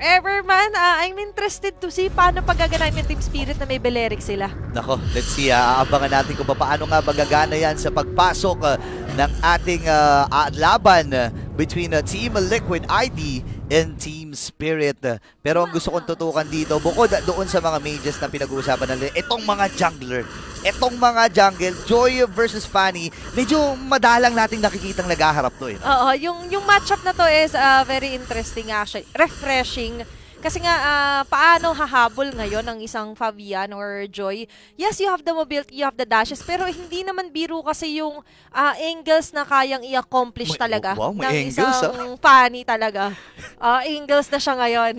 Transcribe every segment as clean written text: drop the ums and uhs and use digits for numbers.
ever man, I'm interested to see paano paggaganahin yung Team Spirit na may Balearic sila. Nako, let's see. Aabangan natin kung paano nga magagana yan sa pagpasok ng ating laban between Team Liquid ID and Team Spirit. Pero ang gusto kong tutukan dito, bukod doon sa mga mages na pinag-uusapan natin, itong mga jungler, itong mga jungle, Joy versus Fanny, medyo madalang nating nakikitang naghaharap to eh. Oo, yung matchup na to is very interesting actually. Refreshing. Kasi nga, paano hahabol ngayon ng isang Fabian or Joy? Yes, you have the mobility, you have the dashes, pero hindi naman biro kasi yung angles na kayang i-accomplish talaga ng angles, isang Fanny talaga. Angles na siya ngayon.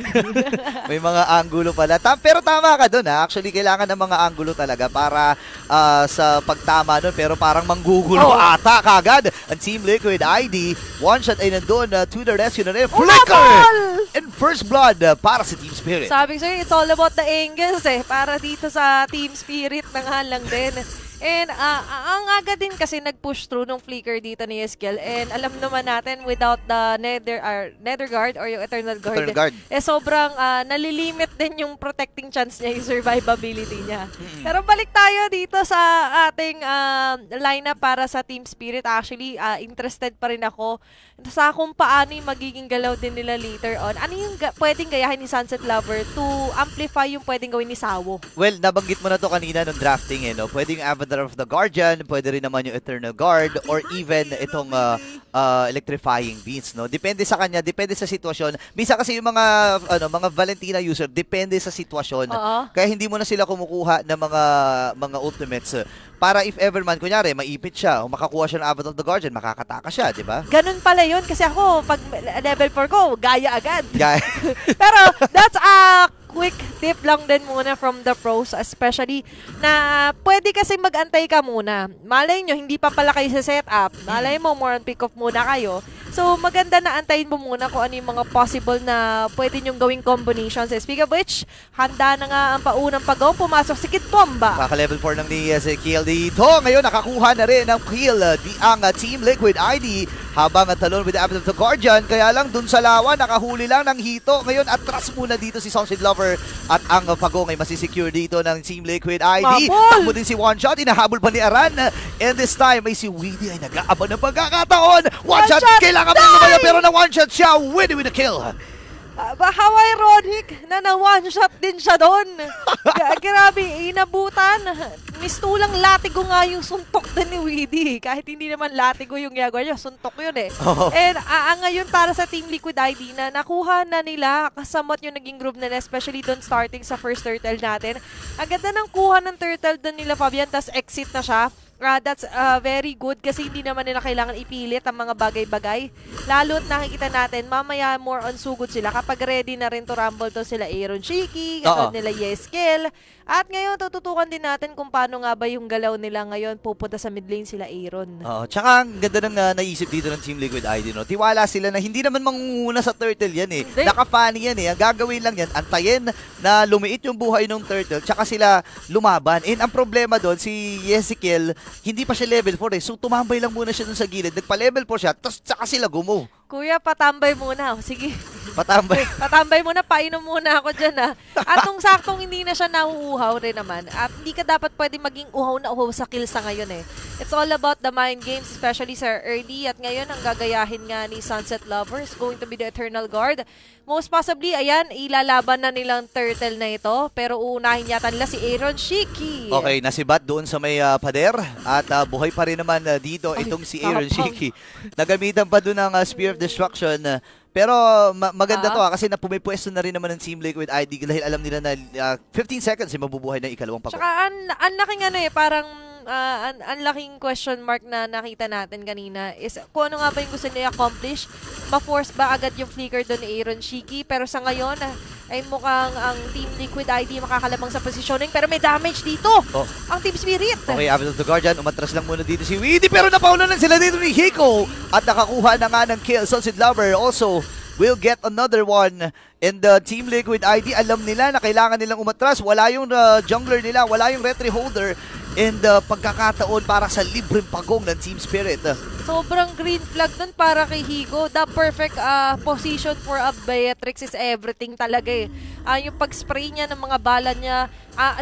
May mga angulo pala. Pero tama ka dun ha. Actually, kailangan ng mga angulo talaga para sa pagtama dun. Pero parang manggugulo ata kagad. Ang Team Liquid ID, one shot ay nandun to the rescue na rin. Flicker! And first blood para sa Team Spirit. Sabi ko sa'yo, it's all about the angles eh. Para dito sa Team Spirit na nga lang din. And ang aga din kasi nag-push through nung flicker dito ni Eskel. And alam naman natin, without the Nether Guard or yung Eternal Guard, eh sobrang nalilimit din yung protecting chance niya, yung survivability niya. Pero balik tayo dito sa ating lineup para sa Team Spirit. Actually, interested pa rin ako sa kung paano yung magiging galaw din nila later on. Ano yung pwedeng gayahin ni Sunset Lover to amplify yung pwedeng gawin ni Sawo? Well, nabanggit mo na to kanina nung drafting eh, no? Pwedeng Avatar of the Guardian, pwede rin naman yung Eternal Guard, or even itong Electrifying Beams, no? Depende sa kanya, depende sa sitwasyon. Minsan kasi yung mga Valentina user, depende sa sitwasyon. Kaya hindi mo na sila kumukuha ng mga ultimates. Para if ever man, kunyari, maipit siya o makakuha siya ng Avatar of the Guardian, makakataka siya, di ba? Ganun pala yun. Kasi ako, pag level 4 ko, gaya agad. Pero that's a quick tip lang din muna from the pros, especially na pwede kasi mag-antay ka muna. Malay nyo, hindi pa pala kayo sa setup. Malay mo, more on pick-off muna kayo. So, maganda na antayin mo muna kung ano yung mga possible na pwede nyong gawing combinations. Speaking of which, handa na nga ang paunang pag-go. Pumasok si Kid Bomba. Kaka-level 4 ng ni Ezekiel dito. Ngayon, nakakuha na rin ng kill ang Team Liquid ID habang talon with the Avatar of the Guardian. Kaya lang, dun sa lawa, nakahuli lang ng hito. Ngayon, atras muna dito si Sunset Lover at ang pag-go ay masisecure dito ng Team Liquid ID. Takbo din si One Shot. Inahabol pa ni Aran. And this time, ay si Weedy ay nag-aabang ng pagkakataon. One shot! Kailangan mo naman pero na one shot siya. Weedy with a kill. How ironic na one shot din siya doon. Grabe, inabutan. Mistulang latigo nga yung suntok din ni Weedy. Kahit hindi naman latigo yung ginagawa niya, suntok yun eh. And ngayon para sa Team Liquid ID na nakuha na nila, kasamot yung naging group nila, especially doon starting sa first turtle natin. Ang ganda ng kuha ng turtle doon nila Fabian, tas exit na siya. That's very good kasi hindi naman nila kailangan ipilit ang mga bagay-bagay. Lalo't nakikita natin, mamaya more on sugod sila kapag ready na rin to rumble to sila Aaron Shiki, katulad nila Yeskel. At ngayon, tututukan din natin kung paano nga ba yung galaw nila ngayon pupunta sa mid lane sila Aaron. Tsaka ang ganda ng naisip dito ng Team Liquid ID, no? Tiwala sila na hindi naman mangunguna sa turtle yan eh. Naka-funny yan eh. Ang gagawin lang yan, antayin na lumiit yung buhay ng turtle tsaka sila lumaban. And ang problema doon, si Ezekiel, hindi pa siya level 4 eh. So tumambay lang muna siya dun sa gilid. Nagpa-level 4 siya, tapos tsaka sila gumo. Kuya, patambay muna. Sige. Patambay. Patambay muna, painom muna ako dyan ha. At kung saktong hindi na siya nauuhaw rin naman. At hindi ka dapat pwede maging uhaw na uhaw sa kill sa ngayon eh. It's all about the mind games, especially sa early. At ngayon, ang gagayahin nga ni Sunset Lover is going to be the Eternal Guard. Most possibly, ayan, ilalaban na nilang turtle na ito. Pero uunahin yata nila si Aaron Shiki. Okay, nasibat doon sa may pader. At buhay pa rin naman dito itong si Aaron Shiki. Nagamitan pa doon ng Spear of Destruction. Pero maganda to kasi napumipwesto na rin naman ng Team Liquid ID dahil alam nila na 15 seconds ay mabubuhay ng ikalawang pag-go. Tsaka ang laking parang ang laking question mark na nakita natin kanina is kung ano nga ba yung gusto niya accomplish. Ma-force ba agad yung flicker doon ni Aaron Shiki? Pero sa ngayon ay mukhang ang Team Liquid ID makakalabang sa positioning pero may damage dito ang Team Spirit. Okay, Avatar of the Guardian, umatras lang muna dito si Weedy pero napaunanan sila dito ni Hiko at nakakuha na nga ng kill. Sunset Lover also will get another one. And the Team Liquid ID, alam nila na kailangan nilang umatras. Wala yung jungler nila, wala yung retry holder. and pagkakataon para sa libreng pagong ng Team Spirit. Sobrang green flag dun para kay Higo. The perfect position for a Beatrix is everything talaga eh. Yung pag-spray niya ng mga bala niya,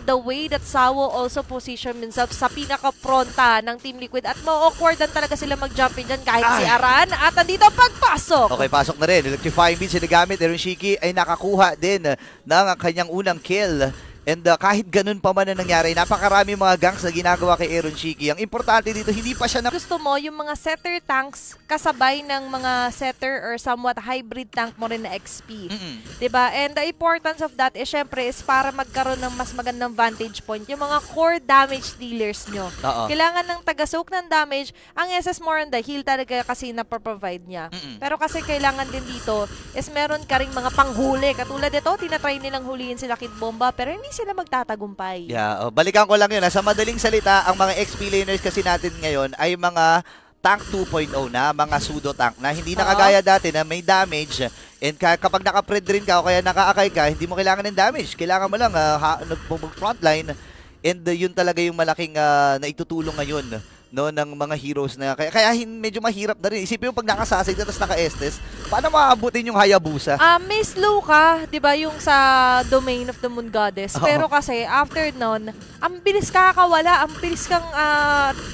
the way that Sawo also position himself sa pinaka-fronta ng Team Liquid at ma-awkwardan talaga sila mag-jump in dyan kahit si Aran. At andito ang pagpasok. Okay, pasok na rin. Electrifying beats na gamit. Aaron Shiki ay nakakuha din ng kanyang unang kill. And kahit ganun pa man na nangyari, napakarami mga ganks na ginagawa kay Aaron Shiki. Ang importante dito, hindi pa siya na... Gusto mo yung mga setter tanks kasabay ng mga setter or somewhat hybrid tank mo rin na XP. Diba? And the importance of that is syempre is para magkaroon ng mas magandang vantage point. Yung mga core damage dealers nyo. Kailangan ng taga-soak ng damage. Ang SS more on the heal talaga kasi na-provide niya. Pero kasi kailangan din dito is meron ka ring mga panghuli. Katulad ito, tinatry nilang huliin sila Kid Bomba pero hindi sila magtatagumpay. Yeah, balikan ko lang yun. Sa madaling salita, ang mga XP laners kasi natin ngayon ay mga tank 2.0 na, mga pseudo tank na hindi na kagaya dati na may damage and kapag naka-pred rin ka o kaya naka-akay ka, hindi mo kailangan ng damage. Kailangan mo lang mag-frontline and yun talaga yung malaking naitutulong ngayon no ng mga heroes na kaya medyo mahirap na rin. Isipin mo pag nakasasig tapos naka-Estes, paano maabutin yung Hayabusa? May slow ka, 'di ba, yung sa Domain of the Moon Goddess. Pero kasi after nun, ang bilis kakawala, ang bilis kang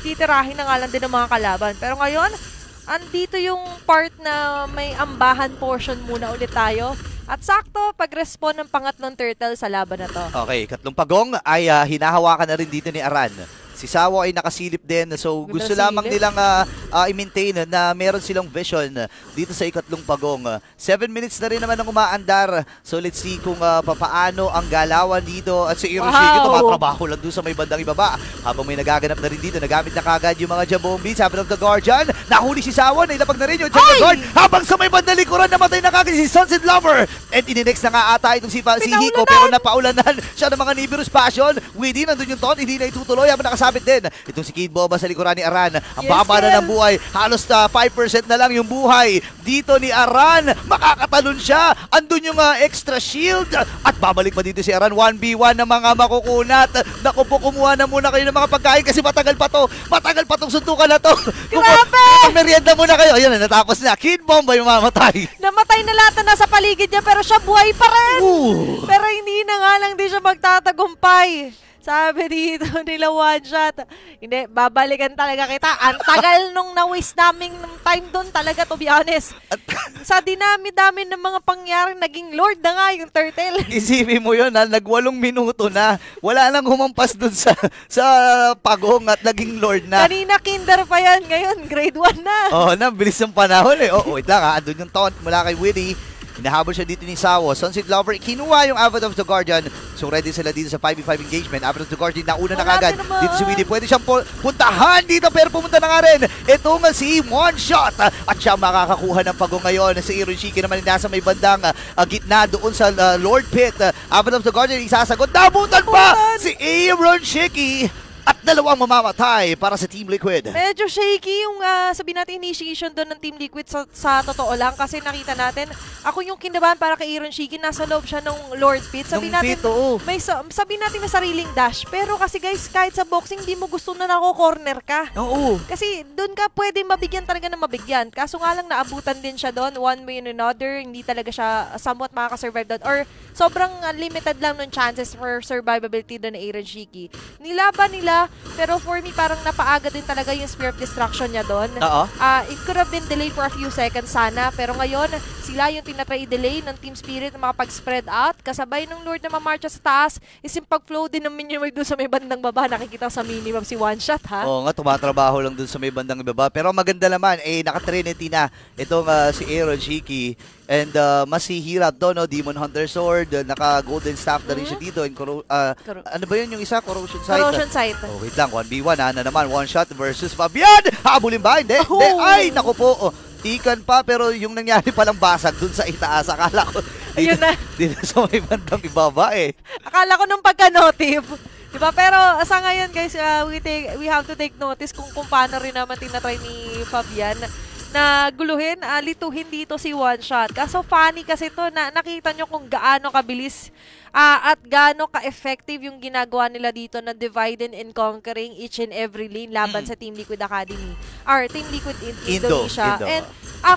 titirahin na nga lang din ng mga kalaban. Pero ngayon, andito yung part na may ambahan portion muna ulit tayo. At sakto, pag-respawn ng pangatlong turtle sa laban na to. Okay, katlong pagong ay hinahawakan na rin dito ni Aran. Si Sawo ay nakasilip din. So, gusto lamang nilang i-maintain na meron silang vision dito sa ikatlong pagong. 7 minutes na rin naman ang umaandar. So, let's see kung papaano ang galawan dito. At si Hiroshiki, tumatrabaho lang doon sa may bandang ibaba. Habang may nagaganap na rin dito, nagamit na kagad yung mga Jabombi. Sabi ng The Guardian, nahuli si Sawo, nailapag na rin yung Guard. Habang sa may bandang likuran, namatay na kagad si Sunset Lover. And ininext na nga ata itong si Hiko, pero napaulanan siya ng mga Nibiru's Passion. Within, nandun yung Ton, hindi na itutuloy. Habang nakasabit din itong si Kid Boba sa likuran ni Aran. Ang baba na ng buhay. Halos 5% na lang yung buhay dito ni Aran. Makakatalon siya. Andun yung extra shield. At babalik pa dito si Aran. 1v1 na mga makukunat. Naku po, kumuha na muna kayo ng mga pagkain kasi matagal pa to. Matagal pa tong suntukan na to. Grabe! Merienda muna kayo. Ayan na, natapos na. Kid Bomba yung mamatay. Namatay na lahat na nasa paligid niya pero siya buhay pa rin. Pero hindi na nga lang din siya magtatagumpay. Sabi dito nila one shot. Hindi, babalikan talaga kita. Ang tagal nung na-waste namin ng time doon talaga, to be honest. Sa dinami-dami ng mga pangyari, naging Lord na nga yung turtle. Isipin mo yun, nag-8 minuto na. Wala nang humampas doon sa pagong at naging Lord na. Kanina kinder pa yan, ngayon grade 1 na. Bilis ng panahon eh. Wait lang andun yung taunt mula kay Witty. Hinahabol siya dito ni Sawo. Sunset Lover, kinuha yung Abbot of the Guardian. So ready sila dito sa 5v5 engagement. Abbot of the Guardian, nauna na kagad. Dito si Witty, pwede siyang puntahan dito pero pumunta na nga rin. Ito nga si One Shot. At siya makakakuha ng pagong ngayon. Si Hiroshiki naman nasa may bandang gitna doon sa Lord Pit. Abbot of the Guardian, isasagot. Nabutan pa si Aaron Shiki. At dalawang mamamatay para sa Team Liquid. Medyo shaky yung sabihin natin initiation doon ng Team Liquid sa totoo lang kasi nakita natin ako yung kinabahan para kay Aaron Shiki, nasa loob siya ng Lord Pit. Sabihin natin sabihin natin may sariling dash pero kasi guys kahit sa boxing di mo gusto na nako-corner ka. Kasi doon ka pwede mabigyan talaga ng mabigyan. Kaso nga lang naabutan din siya doon one way and another. Hindi talaga siya somewhat makaka-survive doon or sobrang limited lang ng chances for survivability doon ng Aaron Shiki. Nilaban nila pero for me parang napaaga din talaga yung Spear of Destruction niya doon. It could have been delayed for a few seconds sana pero ngayon sila yung tinatry i-delay ng Team Spirit na makapag-spread out kasabay ng Lord na mamarcha sa taas is yung pag-flow din ng minion wave doon sa may bandang baba. Nakikita sa minimum si One Shot ha. Oo nga, tumatrabaho lang doon sa may bandang baba pero maganda naman naka-trinity na itong si Aaron Shiki. And mas hihirap doon, no? Demon Hunter Sword, naka-golden staff na rin siya dito. And ano ba yun yung isa? Corrosion Sight? Corrosion Sight. Wait lang, 1v1 na naman. One shot versus Fabian! Habulin ba? Hindi. Ay, naku po. Tikan pa, pero yung nangyari palang basag dun sa itaas. Akala ko, dito sa may bandang ibaba Akala ko nung pagka-notive. Diba? Pero sa ngayon guys, we have to take notice kung paano rin naman tinatry ni Fabian. na guluhin, lituhin dito si One Shot. Kaso funny kasi to na nakita nyo kung gaano kabilis at gaano ka-effective yung ginagawa nila dito na dividing and conquering each and every lane laban sa Team Liquid Academy or Team Liquid Indonesia. And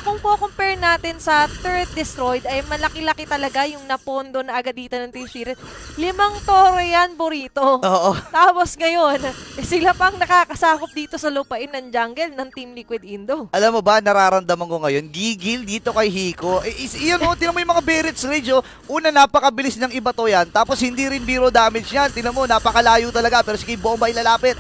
kung po-compare natin sa Turret Destroyed, ay malaki-laki talaga yung napondo na agad dito ng Team Spirit. 5 toro yan, Burrito. Oo. Tapos ngayon, sila pang nakakasakop dito sa lupain ng jungle ng Team Liquid Indo. Alam mo ba, nararamdaman ko ngayon, gigil dito kay Hiko. Iyan mo, tinan mo yung mga Barrett's Rage. Una, napakabilis ng iba to yan. Tapos hindi rin zero damage yan. Tinan mo, napakalayo talaga. Pero sige, bomba ilalapit.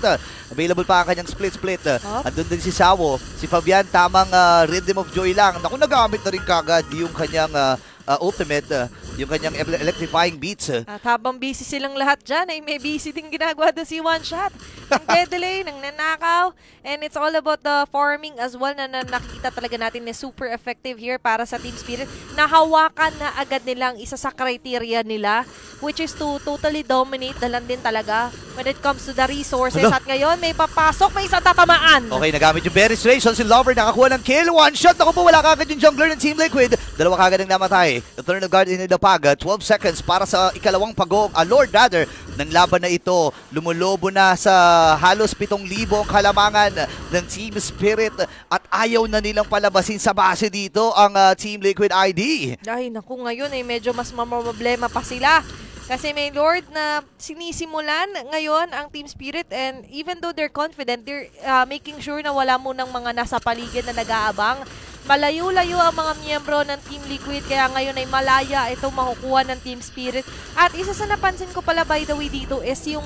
Available pa ang kanyang split. Andun din si Sawo. Si Fabian, tamang Rhythm of Joy lang. Naku, nagamit na rin kagad yung kanyang ultimate, yung kanyang electrifying beats. At habang busy silang lahat dyan, ay may busy din ginagawa doon si One Shot. Ng delay, ng nanakaw. And it's all about the farming as well na nakikita talaga natin na super effective here para sa Team Spirit. Nahawakan na agad nilang isa sa criteria nila, which is to totally dominate na lang din talaga when it comes to the resources. At ngayon, may papasok, may isang tatamaan. Okay, nagamit yung Barrett's Rage. Si Lover nakakuha ng kill. One shot. Naku po, wala kagad yung jungler ng Team Liquid. Dalawa kagad ang namatay. The Turn of Guard in the Pag. 12 seconds para sa ikalawang pagong. Lord rather, ng laban na ito. Lumulobo na sa halos 7,000 ang kalamangan ng Team Spirit. At ayaw na nilang palabasin sa base dito ang Team Liquid ID. Ay, naku, ngayon ay medyo mas mamroblema pa sila. Kasi may Lord na sinisimulan ngayon ang Team Spirit, and even though they're confident, they're making sure na wala munang mga nasa paligid na nag-aabang. Malayo-layo ang mga miyembro ng Team Liquid, kaya ngayon ay malaya itong makukuha ng Team Spirit. At isa sa napansin ko pala by the way dito is yung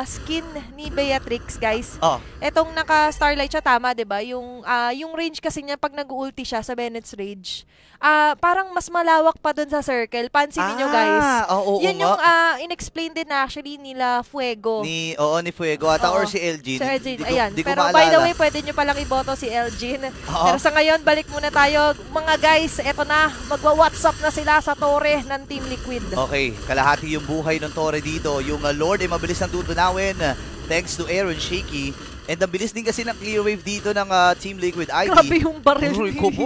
skin ni Beatrix, guys. Etong naka-starlight siya, tama, diba? Yung range kasi niya pag nag-ulti siya sa Bennett's Rage, parang mas malawak pa dun sa circle. Pansinin nyo, guys. Yan yung in-explain din actually nila Fuego. Ni Fuego ata or si Elgin. Si Elgin, ayan. Pero by the way, pwede nyo palang iboto si Elgin. Pero sa ngayon, balik muna tayo. Mga guys, eto na. Magwa-WhatsApp na sila sa tore ng Team Liquid. Okay, kalahati yung buhay ng tore dito. Yung Lord ay mabilis ng tutunawin. Thanks to Aaron Shaky. And ang bilis din kasi ng clear wave dito ng Team Liquid ID. Grabe yung baril.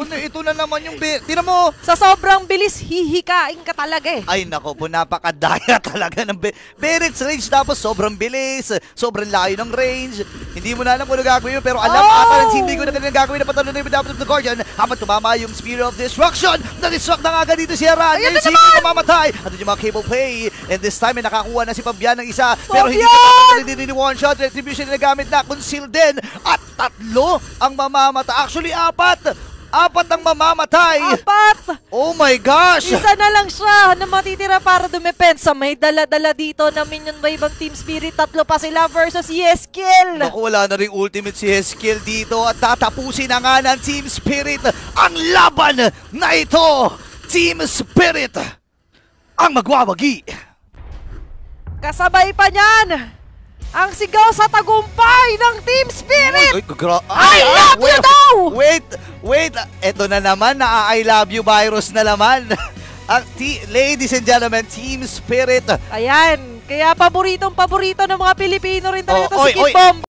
Ito na naman yung... Tira mo! Sa sobrang bilis, hihikain ka talaga eh. Ay nako po, napakadaya talaga ng Barrett's Rage. Tapos sobrang bilis, sobrang layo ng range. Hindi mo na alam kung ano gagawin mo. Pero alam ata ng Team Liquid na kanilang gagawin na patuloy na yung Dapat of the Guardian. Habang tumama yung Spear of Destruction. Na-destruct na nga dito si Haran. Ngayon si Hiko mamamatay. At yung mga cable play. And this time ay nakakuha na si Fabian ng isa. Pero hindi ka ni one shot. Retribution na nagamit na. Conceal din. At 3 ang mamamata. Actually, 4 ang mamamatay. 4! Oh my gosh! Isa na lang siya na matitira para dumepensa. May dala-dala dito na minion wave ang Team Spirit. 3 pa sila versus Yeskiel. Naku, wala na rin ultimate si Yeskiel dito. At tatapusin na nga ng Team Spirit ang laban na ito. Team Spirit ang magwawagi. Kasabay pa niyan ang sigaw sa tagumpay ng Team Spirit! I love you daw! Wait! Eto na naman, I love you virus na naman. Ladies and gentlemen, Team Spirit. Ayan, kaya paboritong-paborito ng mga Pilipino rin talaga si Kid Oy. Bomb.